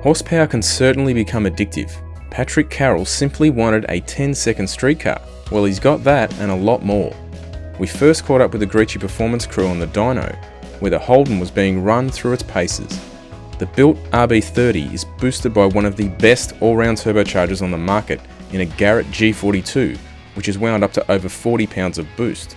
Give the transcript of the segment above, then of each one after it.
Horsepower can certainly become addictive. Patrick Carroll simply wanted a 10-second street car. Well, he's got that and a lot more. We first caught up with the Grieci Performance crew on the dyno, where the Holden was being run through its paces. The built RB30 is boosted by one of the best all-round turbochargers on the market in a Garrett G42, which is wound up to over 40 pounds of boost.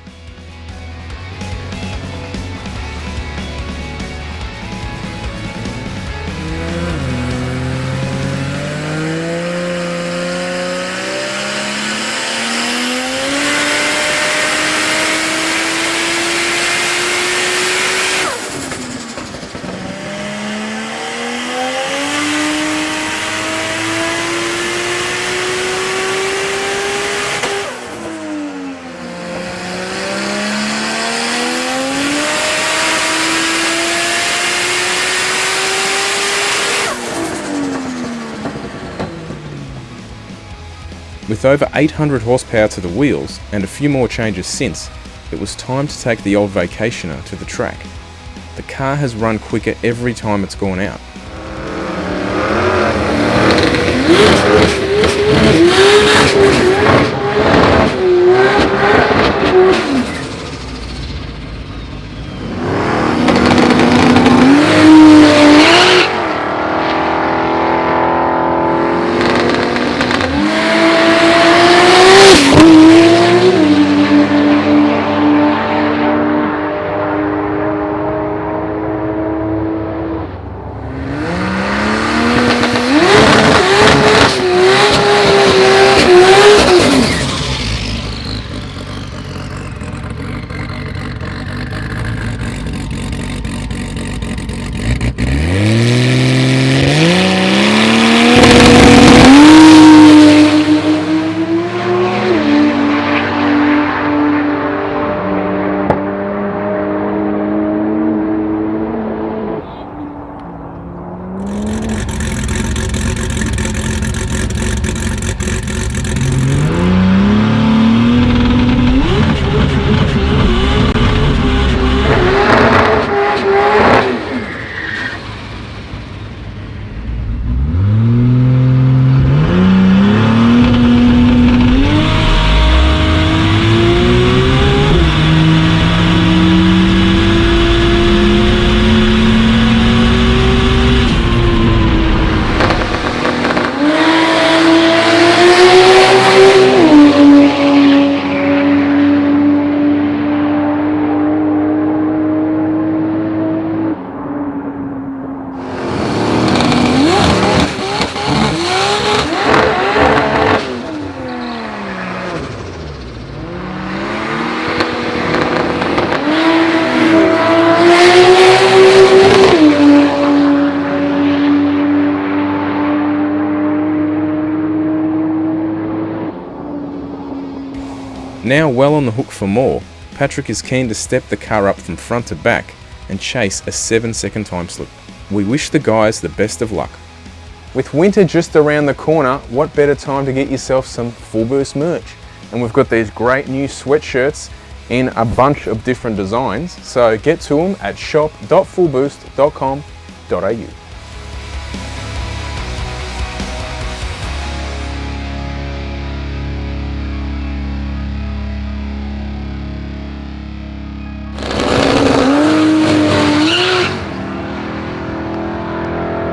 With over 800 horsepower to the wheels and a few more changes since, it was time to take the old Vacationer to the track. The car has run quicker every time it's gone out. Now well on the hook for more, Patrick is keen to step the car up from front to back and chase a 7-second time slip. We wish the guys the best of luck. With winter just around the corner, what better time to get yourself some fullBOOST merch? And we've got these great new sweatshirts in a bunch of different designs, so get to them at shop.fullboost.com.au.